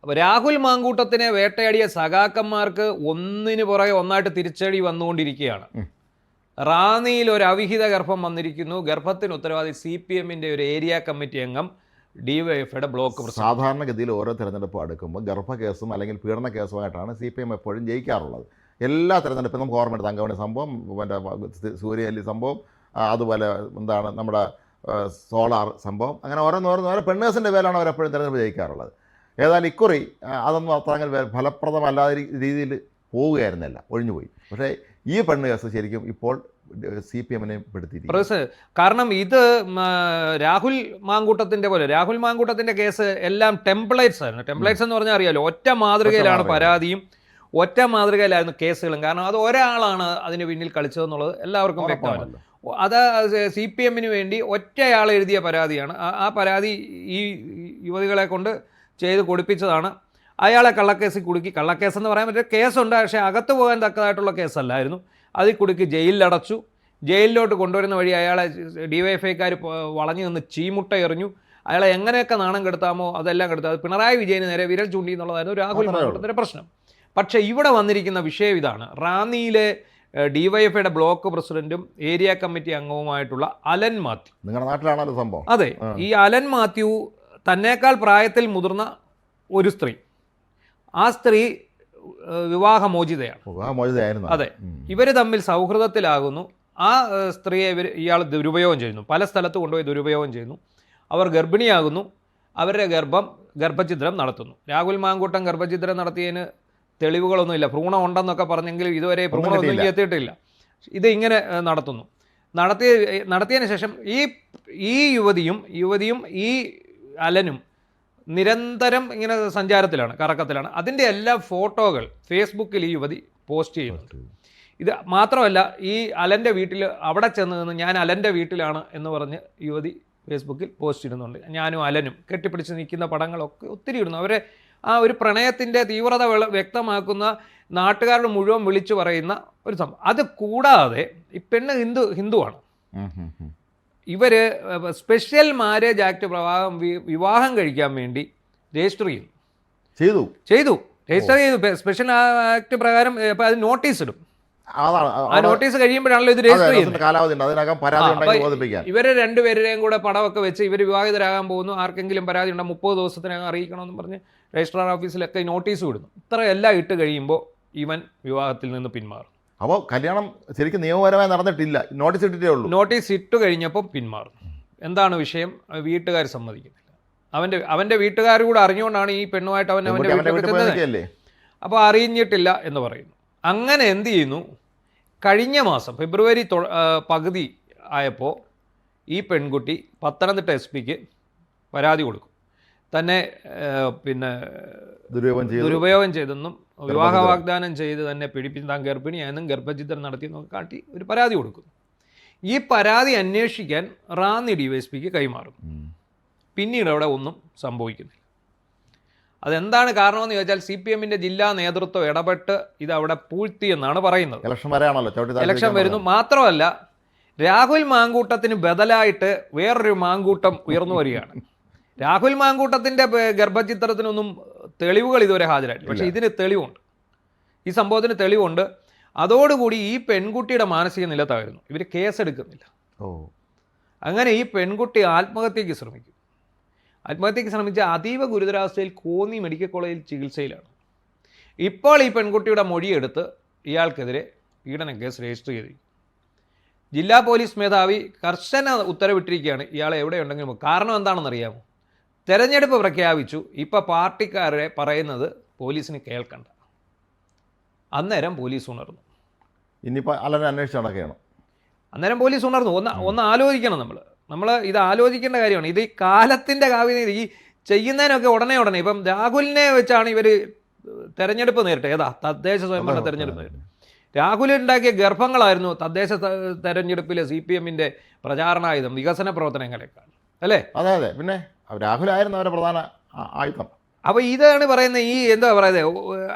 അപ്പോൾ രാഹുൽ മാങ്കൂട്ടത്തിനെ വേട്ടയാടിയ സഖാക്കന്മാർക്ക് ഒന്നിന് പുറകെ ഒന്നായിട്ട് തിരിച്ചടി വന്നുകൊണ്ടിരിക്കുകയാണ്. റാന്നിയിൽ ഒരു അവിഹിത ഗർഭം വന്നിരിക്കുന്നു. ഗർഭത്തിന് ഉത്തരവാദി CPM-ന്റെ ഒരു ഏരിയ കമ്മിറ്റി അംഗം, DYFIയുടെ ബ്ലോക്ക് പ്രസിഡന്റ്. സാധാരണഗതിയിൽ ഓരോ തെരഞ്ഞെടുപ്പും അടുക്കുമ്പോൾ ഗർഭക്കേസും അല്ലെങ്കിൽ പീഡന കേസുമായിട്ടാണ് CPM എപ്പോഴും ജയിക്കാറുള്ളത്. എല്ലാ തെരഞ്ഞെടുപ്പിലും നമുക്ക് ഓർമ്മയുണ്ട്. തങ്കമണി സംഭവം, മറ്റേ സൂര്യനെല്ലി സംഭവം, അതുപോലെ എന്താണ് നമ്മുടെ സോളാർ സംഭവം, അങ്ങനെ ഓരോ പെണ്ണേഴ്സിൻ്റെ പേരിലാണ് അവരെപ്പോഴും തെരഞ്ഞെടുപ്പ് ജയിക്കാറുള്ളത്. ഏതായാലും ഇക്കുറി അതൊന്നും അത്ര ഫലപ്രദമല്ലാത്ത രീതിയിൽ പോവുകയായിരുന്നില്ല, ഒഴിഞ്ഞുപോയി. പക്ഷേ ഈ പെണ്ണ് കേസ് ശരിക്കും ഇപ്പോൾ CPM-നെ പെടുത്തിയിരിക്കും. കാരണം ഇത് രാഹുൽ മാങ്കൂട്ടത്തിൻ്റെ കേസ് എല്ലാം ടെംപ്ലേറ്റ്സ് ആയിരുന്നു. ടെംപ്ലേറ്റ്സ് എന്ന് പറഞ്ഞാൽ അറിയാലോ, ഒറ്റ മാതൃകയിലാണ് പരാതിയും ഒറ്റ മാതൃകയിലായിരുന്നു കേസുകളും. കാരണം അത് ഒരാളാണ് അതിന് പിന്നിൽ കളിച്ചതെന്നുള്ളത് എല്ലാവർക്കും വ്യക്തമല്ല. അത് CPM-ന് വേണ്ടി ഒറ്റയാൾ എഴുതിയ പരാതിയാണ്. ആ പരാതി ഈ യുവതികളെ കൊണ്ട് ചെയ്ത് കൊടുപ്പിച്ചതാണ്. അയാളെ കള്ളക്കേസിൽ കുടുക്കി, കള്ളക്കേസെന്ന് പറയാൻ പറ്റിയ കേസുണ്ട്, പക്ഷേ അകത്ത് പോകാൻ തക്കതായിട്ടുള്ള കേസല്ലായിരുന്നു. അതിൽ കുടുക്കി ജയിലിലടച്ചു. ജയിലിലോട്ട് കൊണ്ടുവരുന്ന വഴി അയാളെ DYFIക്കാർ വളഞ്ഞു നിന്ന് ചീമുട്ട എറിഞ്ഞു. അയാളെ എങ്ങനെയൊക്കെ നാണം കെടുത്താമോ അതെല്ലാം കെടുത്താം. അത് പിണറായി വിജയന് നേരെ വിരൽ ചൂണ്ടി എന്നുള്ളതായിരുന്നു രാഹുൽ മാങ്കൂട്ടത്തിൻ്റെ പ്രശ്നം. പക്ഷേ ഇവിടെ വന്നിരിക്കുന്ന വിഷയം ഇതാണ്. റാന്നിയിലെ DYFIയുടെ ബ്ലോക്ക് പ്രസിഡന്റും ഏരിയ കമ്മിറ്റി അംഗവുമായിട്ടുള്ള അലൻ മാത്യു, നിങ്ങളുടെ നാട്ടിലാണല്ലോ സംഭവം. അതെ, ഈ അലൻ മാത്യു തന്നേക്കാൾ പ്രായത്തിൽ മുതിർന്ന ഒരു സ്ത്രീ, ആ സ്ത്രീ വിവാഹമോചിതയാണ്. അതെ, ഇവർ തമ്മിൽ സൗഹൃദത്തിലാകുന്നു. ആ സ്ത്രീയെ ഇയാൾ ദുരുപയോഗം ചെയ്യുന്നു, പല സ്ഥലത്ത് കൊണ്ടുപോയി ദുരുപയോഗം ചെയ്യുന്നു. അവർ ഗർഭിണിയാകുന്നു. അവരുടെ ഗർഭഛിദ്രം നടത്തുന്നു. രാഹുൽ മാങ്കൂട്ടം ഗർഭഛിദ്രം നടത്തിയതിന് തെളിവുകളൊന്നുമില്ല. ഭ്രൂണം ഉണ്ടെന്നൊക്കെ പറഞ്ഞെങ്കിലും ഇതുവരെ ഭ്രൂണമൊന്നും എത്തിയിട്ടില്ല. ഇത് ഇങ്ങനെ നടത്തിയതിന് ശേഷം ഈ യുവതിയും ഈ അലനും നിരന്തരം ഇങ്ങനെ സഞ്ചാരത്തിലാണ്, കറക്കത്തിലാണ്. അതിൻ്റെ എല്ലാ ഫോട്ടോകൾ ഫേസ്ബുക്കിൽ ഈ യുവതി പോസ്റ്റ് ചെയ്യുന്നുണ്ട്. ഇത് മാത്രമല്ല, ഈ അലൻ്റെ വീട്ടിൽ അവിടെ ചെന്ന് നിന്ന് ഞാൻ അലൻ്റെ വീട്ടിലാണ് എന്ന് പറഞ്ഞ് യുവതി ഫേസ്ബുക്കിൽ പോസ്റ്റ് ഇടുന്നുണ്ട്. ഞാനും അലനും കെട്ടിപ്പിടിച്ച് നിൽക്കുന്ന പടങ്ങളൊക്കെ ഒത്തിരി ഇടുന്നു. അവരെ ആ ഒരു പ്രണയത്തിൻ്റെ തീവ്രത വ്യക്തമാക്കുന്ന, നാട്ടുകാരുടെ മുഴുവൻ വിളിച്ചു പറയുന്ന ഒരു സംഭവം. അത് കൂടാതെ ഈ പെണ്ണ് ഹിന്ദുവാണ്. ഇവർ സ്പെഷ്യൽ മാരേജ് ആക്ട് പ്രകാരം വിവാഹം കഴിക്കാൻ വേണ്ടി രജിസ്റ്റർ ചെയ്തു. സ്പെഷ്യൽ ആക്ട് പ്രകാരം അത് നോട്ടീസ് ഇടും. ആ നോട്ടീസ് കഴിയുമ്പോഴാണല്ലോ ഇത് രജിസ്റ്റർ ചെയ്യുന്നത്. ഇവരെ രണ്ടുപേരുടെയും കൂടെ പടമൊക്കെ വെച്ച് ഇവർ വിവാഹിതരാകാൻ പോകുന്നു, ആർക്കെങ്കിലും പരാതി ഉണ്ടോ 30 ദിവസത്തിനകം അറിയിക്കണമെന്ന് പറഞ്ഞ് രജിസ്ട്രാർ ഓഫീസിലൊക്കെ നോട്ടീസ് വിടുന്നു. ഇത്രയെല്ലാം ഇട്ട് കഴിയുമ്പോൾ ഇവൻ വിവാഹത്തിൽ നിന്ന് പിന്മാറും. അപ്പോൾ കല്യാണം ശരിക്കും നിയമപരമായി നടന്നിട്ടില്ല, നോട്ടീസ് ഇട്ടിട്ടേ ഉള്ളൂ. നോട്ടീസ് ഇട്ട് കഴിഞ്ഞപ്പം പിന്മാറും. എന്താണ് വിഷയം? വീട്ടുകാർ സമ്മതിക്കുന്നില്ല. അവൻ്റെ വീട്ടുകാർ കൂടെ അറിഞ്ഞുകൊണ്ടാണ് ഈ പെണ്ണുമായിട്ട് അവൻ്റെ വീട്ടിൽ. അപ്പോൾ അറിഞ്ഞിട്ടില്ല എന്ന് പറയുന്നു. അങ്ങനെ എന്ത് ചെയ്യുന്നു? കഴിഞ്ഞ മാസം ഫെബ്രുവരി പകുതി ആയപ്പോൾ ഈ പെൺകുട്ടി പത്തനംതിട്ട SP-ക്ക് പരാതി കൊടുക്കും. തന്നെ ദുരുപയോഗം ചെയ്തെന്നും വിവാഹ വാഗ്ദാനം ചെയ്ത് തന്നെ പീഡിപ്പിച്ച് താൻ ഗർഭിണിയായെന്നും ഗർഭഛിദ്രം നടത്തിയെന്നൊക്കെ കാട്ടി ഒരു പരാതി കൊടുക്കുന്നു. ഈ പരാതി അന്വേഷിക്കാൻ റാന്നി DYSPക്ക് കൈമാറും. പിന്നീട് അവിടെ ഒന്നും സംഭവിക്കുന്നില്ല. അതെന്താണ് കാരണമെന്ന് ചോദിച്ചാൽ CPM-ന്റെ ജില്ലാ നേതൃത്വം ഇടപെട്ട് ഇത് അവിടെ പൂഴ്ത്തിയെന്നാണ് പറയുന്നത്. ഇലക്ഷൻ വരുന്നു. മാത്രമല്ല, രാഹുൽ മാങ്കൂട്ടത്തിന് ബദലായിട്ട് വേറൊരു മാങ്കൂട്ടം ഉയർന്നു വരികയാണ്. രാഹുൽ മാങ്കൂട്ടത്തിൻ്റെ ഗർഭചിത്രത്തിനൊന്നും തെളിവുകൾ ഇതുവരെ ഹാജരായിട്ടില്ല. പക്ഷേ ഇതിന് തെളിവുണ്ട്, ഈ സംഭവത്തിന് തെളിവുണ്ട്. അതോടുകൂടി ഈ പെൺകുട്ടിയുടെ മാനസിക നില തകരുന്നു. ഇവർ കേസെടുക്കുന്നില്ല. അങ്ങനെ ഈ പെൺകുട്ടി ആത്മഹത്യയ്ക്ക് ശ്രമിച്ച അതീവ ഗുരുതരാവസ്ഥയിൽ കോന്നി മെഡിക്കൽ കോളേജിൽ ചികിത്സയിലാണ്. ഇപ്പോൾ ഈ പെൺകുട്ടിയുടെ മൊഴിയെടുത്ത് ഇയാൾക്കെതിരെ പീഡന കേസ് രജിസ്റ്റർ ചെയ്തിരിക്കും. ജില്ലാ പോലീസ് മേധാവി കർശന ഉത്തരവിട്ടിരിക്കുകയാണ് ഇയാളെ എവിടെയുണ്ടെങ്കിലും. കാരണം എന്താണെന്നറിയാമോ? തെരഞ്ഞെടുപ്പ് പ്രഖ്യാപിച്ചു. ഇപ്പോൾ പാർട്ടിക്കാരെ പറയുന്നത് പോലീസിന് കേൾക്കണ്ട. അന്നേരം പോലീസ് ഉണർന്നു. ഇനിയിപ്പോൾ അലനെ അന്വേഷിച്ച് നടക്കുകയാണ്. അന്നേരം പോലീസ് ഉണർന്നു. ഒന്ന് ആലോചിക്കണം. നമ്മൾ ഇത് ആലോചിക്കേണ്ട കാര്യമാണ്. ഇത് ഈ കാലത്തിൻ്റെ കാവ്യത ഈ ചെയ്യുന്നതിനൊക്കെ ഉടനെ ഇപ്പം രാഹുലിനെ വെച്ചാണ് ഇവർ തെരഞ്ഞെടുപ്പ് നേരിട്ട്, തദ്ദേശ സ്വയംഭരണ തെരഞ്ഞെടുപ്പ് നേരിട്ട്. രാഹുൽ ഉണ്ടാക്കിയ ഗർഭങ്ങളായിരുന്നു തദ്ദേശ തെരഞ്ഞെടുപ്പിലെ CPM-ന്റെ പ്രചാരണായുധം, വികസന പ്രവർത്തനങ്ങളെക്കാൾ, അല്ലേ? അതെ. പിന്നെ രാഹുലായിരുന്നു അവരുടെ പ്രധാന ആയുധം. അപ്പോൾ ഇതാണ് പറയുന്നത്. ഈ എന്താ പറയുന്നത്,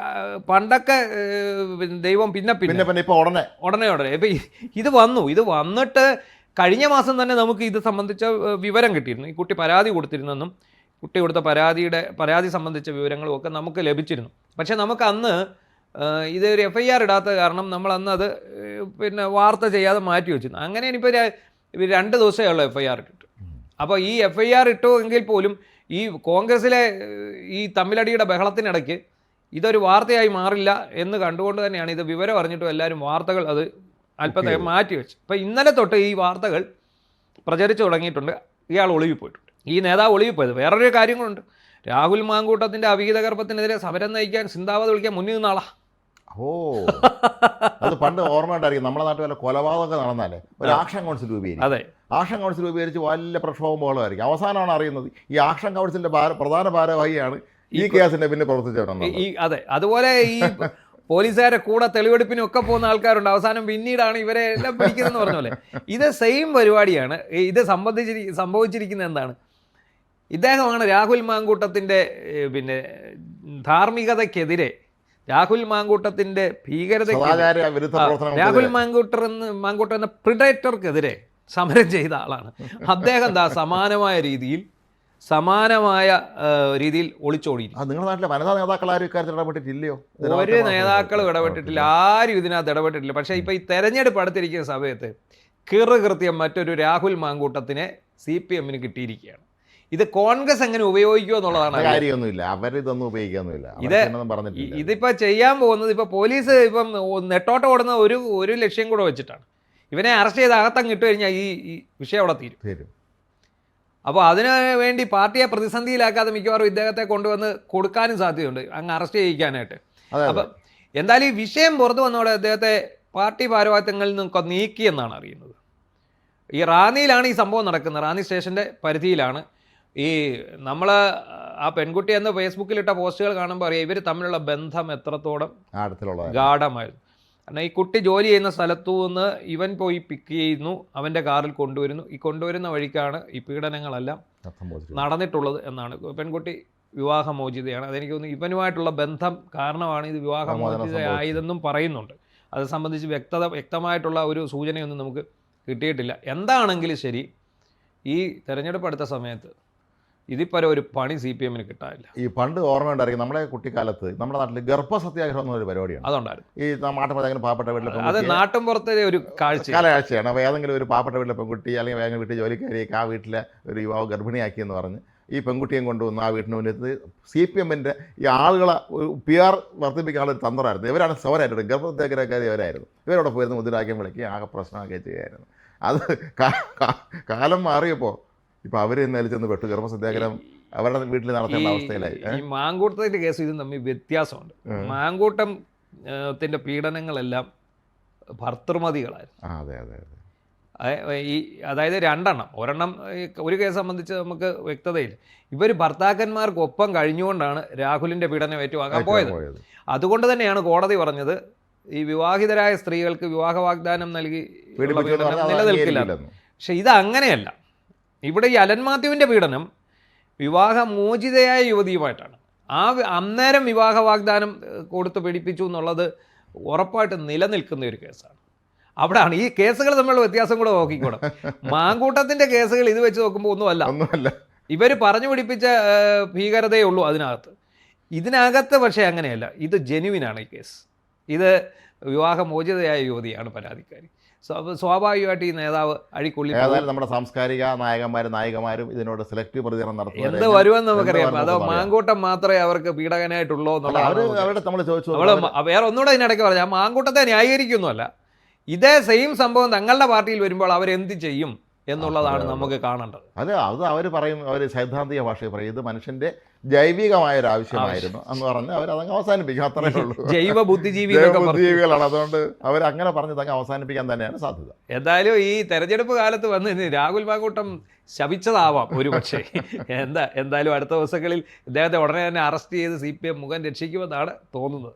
പണ്ടൊക്കെ ദൈവം പിന്നെ ഇപ്പോൾ ഉടനെ ഇപ്പം ഇത് വന്നിട്ട് കഴിഞ്ഞ മാസം തന്നെ നമുക്ക് ഇത് സംബന്ധിച്ച വിവരം കിട്ടിയിരുന്നു. ഈ കുട്ടി പരാതി കൊടുത്തിരുന്നെന്നും കുട്ടി കൊടുത്ത പരാതി സംബന്ധിച്ച വിവരങ്ങളും ഒക്കെ നമുക്ക് ലഭിച്ചിരുന്നു. പക്ഷേ നമുക്ക് അന്ന് ഇതൊരു FIR ഇടാത്ത കാരണം നമ്മൾ അന്ന് അത് പിന്നെ വാർത്ത ചെയ്യാതെ മാറ്റി വെച്ചിരുന്നു. അങ്ങനെ ഇനിയിപ്പോൾ 2 ദിവസമേ ഉള്ളൂ FIR ഇട്ടിട്ട്. അപ്പോൾ ഈ FIR ഇട്ടു എങ്കിൽ പോലും ഈ കോൺഗ്രസ്സിലെ ഈ തമ്മിലടിയുടെ ബഹളത്തിനിടയ്ക്ക് ഇതൊരു വാർത്തയായി മാറില്ല എന്ന് കണ്ടുകൊണ്ട് തന്നെയാണ് ഇത് വിവരം അറിഞ്ഞിട്ടും എല്ലാവരും വാർത്തകൾ അത് അല്പം മാറ്റി വെച്ചു. അപ്പോൾ ഇന്നലെ തൊട്ട് ഈ വാർത്തകൾ പ്രചരിച്ചു തുടങ്ങിയിട്ടുണ്ട്. ഇയാൾ ഒളിവിൽ പോയിട്ടുണ്ട്, ഈ നേതാവ് ഒളിവിൽ പോയത്. വേറൊരു കാര്യങ്ങളുണ്ട്. രാഹുൽ മാങ്കൂട്ടത്തിൻ്റെ അവിഹിത ഗർഭത്തിനെതിരെ സമരം നയിക്കാൻ സിന്ദാബാദ് വിളിക്കാൻ മുന്നിൽ നിന്ന ആളാ. അത് പണ്ട് ഓർമ്മ ഉണ്ടായിരിക്കും. നമ്മുടെ നാട്ടിൽ വല്ല കൊലപാതകമൊക്കെ നടന്നാലേ ഒരു ആക്ഷൻ കൗൺസിൽ രൂപീകരിക്കും. അതെ, ആക്ഷൻ കൗൺസിൽ രൂപീകരിച്ച് വലിയ പ്രക്ഷോഭം ബഹളമായിരിക്കും. അവസാനമാണ് അറിയുന്നത് ഈ ആക്ഷൻ കൗൺസിലിൻ്റെ പ്രധാന ഭാരവാഹിയാണ് ഈ കേസിൻ്റെ പിന്നെ പ്രവർത്തിച്ചവരുണ്ട്. അതെ, അതുപോലെ ഈ പോലീസുകാരെ കൂടെ തെളിവെടുപ്പിനും ഒക്കെ പോകുന്ന ആൾക്കാരുണ്ട്. അവസാനം പിന്നീടാണ് ഇവരെ എല്ലാം പിടിക്കുന്നതെന്ന് പറഞ്ഞ പോലെ ഇത് സെയിം പരിപാടിയാണ്. ഇത് സംഭവിച്ചിരിക്കുന്നത് എന്താണ്? ഇദ്ദേഹമാണ് രാഹുൽ മാങ്കൂട്ടത്തിൻ്റെ പിന്നെ ധാർമ്മികതയ്ക്കെതിരെ, രാഹുൽ മാങ്കൂട്ടത്തിൻ്റെ ഭീകരതയ്ക്കെതിരെ, രാഹുൽ മാങ്കൂട്ടർ എന്ന പ്രിഡേറ്റർക്കെതിരെ സമരം ചെയ്ത ആളാണ് അദ്ദേഹം. സമാനമായ ഒളിച്ചോടി. നിങ്ങളുടെ നാട്ടിലെ വനിതാ നേതാക്കൾ ആരും ഇക്കാര്യത്തിൽ ഇടപെട്ടിട്ടില്ലയോ? ഒരു നേതാക്കളും ഇടപെട്ടിട്ടില്ല, ആരും ഇതിനകത്ത് ഇടപെട്ടിട്ടില്ല. പക്ഷേ ഇപ്പോൾ ഈ തെരഞ്ഞെടുപ്പ് അടുത്തിരിക്കുന്ന സമയത്ത് കൃത്യം മറ്റൊരു രാഹുൽ മാങ്കൂട്ടത്തിനെ CPM കിട്ടിയിരിക്കുകയാണ്. ഇത് കോൺഗ്രസ് എങ്ങനെ ഉപയോഗിക്കുമോ എന്നുള്ളതാണ്. കാര്യമൊന്നുമില്ല, അവരിതൊന്നും ഉപയോഗിക്കാനൊന്നുമില്ല. ഇതിപ്പോൾ ചെയ്യാൻ പോകുന്നത്, ഇപ്പോൾ പോലീസ് ഇപ്പം നെട്ടോട്ടം ഓടുന്ന ഒരു ലക്ഷ്യം കൂടെ വെച്ചിട്ടാണ്. ഇവനെ അറസ്റ്റ് ചെയ്ത് അകത്തങ്ങ് ഇട്ട് കഴിഞ്ഞാൽ ഈ വിഷയം അവിടെ തീരും. അപ്പോൾ അതിനു വേണ്ടി പാർട്ടിയെ പ്രതിസന്ധിയിലാക്കാതെ മിക്കവാറും ഇദ്ദേഹത്തെ കൊണ്ടുവന്ന് കൊടുക്കാനും സാധ്യതയുണ്ട്, അങ്ങ് അറസ്റ്റ് ചെയ്യിക്കാനായിട്ട്. അപ്പം എന്തായാലും ഈ വിഷയം പുറത്തു വന്നതോടെ അദ്ദേഹത്തെ പാർട്ടി ഭാരവാഹിത്വങ്ങളിൽ നിന്നൊക്കെ നീക്കിയെന്നാണ് അറിയുന്നത്. ഈ റാന്നിയിലാണ് ഈ സംഭവം നടക്കുന്നത്. റാന്നി സ്റ്റേഷൻ്റെ പരിധിയിലാണ്. ഈ നമ്മൾ ആ പെൺകുട്ടി എന്ന് ഫേസ്ബുക്കിലിട്ട പോസ്റ്റുകൾ കാണുമ്പോൾ അറിയാം ഇവർ തമ്മിലുള്ള ബന്ധം എത്രത്തോളം ഗാഢമായിരുന്നു. കാരണം ഈ കുട്ടി ജോലി ചെയ്യുന്ന സ്ഥലത്തു നിന്ന് ഇവൻ പോയി പിക്ക് ചെയ്യുന്നു, അവൻ്റെ കാറിൽ കൊണ്ടുവരുന്നു. ഈ കൊണ്ടുവരുന്ന വഴിക്കാണ് ഈ പീഡനങ്ങളെല്ലാം നടന്നിട്ടുള്ളത് എന്നാണ്. പെൺകുട്ടി വിവാഹമോചിതയാണ്. അതെനിക്ക് തോന്നുന്നു ഇവനുമായിട്ടുള്ള ബന്ധം കാരണമാണ് ഇത് വിവാഹമോചിതയായതെന്നും പറയുന്നുണ്ട്. അത് സംബന്ധിച്ച് വ്യക്തമായിട്ടുള്ള ഒരു സൂചനയൊന്നും നമുക്ക് കിട്ടിയിട്ടില്ല. എന്താണെങ്കിലും ശരി, ഈ തെരഞ്ഞെടുപ്പ് അടുത്ത സമയത്ത് ഇതിപ്പോ ഒരു പണി CPM കിട്ടാനില്ല. ഈ പണ്ട് ഓർമ്മ ഉണ്ടായിരിക്കും, നമ്മുടെ കുട്ടിക്കാലത്ത് നമ്മുടെ നാട്ടിൽ ഗർഭസത്യാഗ്രഹം എന്നൊരു പരിപാടിയാണ്. അതുണ്ടായിരുന്നു. ഈ നാട്ടിൽ പാവപ്പെട്ട വീട്ടിലെ അത് നാട്ടും പുറത്തെ ഒരു കാഴ്ചയാണ്. അപ്പോൾ ഏതെങ്കിലും ഒരു പാവപ്പെട്ട വീട്ടിലെ പെൺകുട്ടി അല്ലെങ്കിൽ ഏതെങ്കിലും വീട്ടിൽ ജോലിക്കാരിയൊക്കെ ആ വീട്ടിലെ ഒരു യുവാവ് ഗർഭിണിയാക്കിയെന്ന് പറഞ്ഞ് ഈ പെൺകുട്ടിയും കൊണ്ടുവന്ന് ആ വീട്ടിന് മുന്നിൽ CPMൻ്റെ ഈ ആളുകളെ PR വർദ്ധിപ്പിക്കാനുള്ള ഒരു തന്ത്രമായിരുന്നു. ഇവരാണ് സമരമായിട്ട് ഗർഭസത്യാഗ്രഹക്കാരി അവരായിരുന്നു. ഇവരോട് പോയിരുന്ന് മുദ്രാവാക്യം വിളിക്കുകയും ആകെ പ്രശ്നമൊക്കെ ചെയ്യുമായിരുന്നു. അത് കാലം മാറിയപ്പോൾ ഇപ്പോൾ അവർ ഇന്നലെ ചെന്ന് പെട്ടു. ഗർഭസത്യാഗ്രഹം അവരുടെ വീട്ടിൽ നടത്തേണ്ട അവസ്ഥയിലായി. ഈ മാങ്കൂട്ടത്തിൻ്റെ കേസ് ഇതും തമ്മിൽ വ്യത്യാസമുണ്ട്. മാങ്കൂട്ടത്തിൻ്റെ പീഡനങ്ങളെല്ലാം ഭർത്തൃമതികളായിരുന്നു. അതെ അതെ അതെ. അതായത് 2 എണ്ണം. ഒരെണ്ണം ഒരു കേസ് സംബന്ധിച്ച് നമുക്ക് വ്യക്തതയില്ല. ഇവർ ഭർത്താക്കന്മാർക്കൊപ്പം കഴിഞ്ഞുകൊണ്ടാണ് രാഹുലിൻ്റെ പീഡനം ഏറ്റുവാങ്ങാൻ പോയത്. അതുകൊണ്ട് തന്നെയാണ് കോടതി പറഞ്ഞത് ഈ വിവാഹിതരായ സ്ത്രീകൾക്ക് വിവാഹ വാഗ്ദാനം നൽകി നിലനിൽക്കില്ല. പക്ഷെ ഇത് അങ്ങനെയല്ല. ഇവിടെ ഈ അലൻ മാത്യുവിൻ്റെ പീഡനം വിവാഹമോചിതയായ യുവതിയുമായിട്ടാണ്. അന്നേരം വിവാഹ വാഗ്ദാനം കൊടുത്ത് പീഡിപ്പിച്ചു എന്നുള്ളത് ഉറപ്പായിട്ട് നിലനിൽക്കുന്ന ഒരു കേസാണ്. അവിടെയാണ് ഈ കേസുകൾ തമ്മിലുള്ള വ്യത്യാസം കൂടെ നോക്കിക്കോണം. മാങ്കൂട്ടത്തിൻ്റെ കേസുകൾ ഇത് വെച്ച് നോക്കുമ്പോൾ ഒന്നുമല്ല. ഇവർ പറഞ്ഞു പിടിപ്പിച്ച ഭീകരതയേ ഉള്ളൂ ഇതിനകത്ത്. പക്ഷേ അങ്ങനെയല്ല, ഇത് ജെനുവിനാണ് ഈ കേസ്. ഇത് വിവാഹമോചിതയായ യുവതിയാണ് പരാതിക്കാരി. സ്വാഭാവികമായിട്ട് ഈ നേതാവ് അഴിക്കൊള്ളി. നമ്മുടെ സാംസ്കാരിക നായകന്മാരും ഇതിനോട് സെലക്റ്റീവ് പ്രതികരണം നടത്തും. എന്ത് വരുമെന്ന് നമുക്കറിയാം. അതോ മാങ്കൂട്ടം മാത്രമേ അവർക്ക് പീഡകനായിട്ടുള്ളൂ എന്നുള്ളത് വേറെ ഒന്നുകൂടെ ഇതിനിടയ്ക്ക് പറഞ്ഞാൽ ആ മാങ്കൂട്ടത്തെ ന്യായീകരിക്കുന്നതല്ല. ഇതേ സെയിം സംഭവം തങ്ങളുടെ പാർട്ടിയിൽ വരുമ്പോൾ അവരെന്ത് ചെയ്യും എന്നുള്ളതാണ് നമുക്ക് കാണേണ്ടത്. അത് അവർ പറയും, അവർ സൈദ്ധാന്തിക ഭാഷയിൽ പറയും ഇത് മനുഷ്യൻ്റെ ജൈവികമായ ഒരു ആവശ്യമായിരുന്നു എന്ന് പറഞ്ഞ് അവരതങ്ങ് അവസാനിപ്പിക്കും. അത്രയേ ഉള്ളൂ. ജൈവ ബുദ്ധിജീവികളാണ്. അതുകൊണ്ട് അവരങ്ങനെ പറഞ്ഞതങ്ങ് അവസാനിപ്പിക്കാൻ തന്നെയാണ് സാധ്യത. എന്തായാലും ഈ തെരഞ്ഞെടുപ്പ് കാലത്ത് വന്ന് രാഹുൽ മാങ്കൂട്ടം ശപിച്ചതാവാം ഒരു പക്ഷേ. എന്തായാലും അടുത്ത ദിവസങ്ങളിൽ ഇദ്ദേഹത്തെ ഉടനെ തന്നെ അറസ്റ്റ് ചെയ്ത് CPM മുഖം രക്ഷിക്കുമെന്നാണ് തോന്നുന്നത്.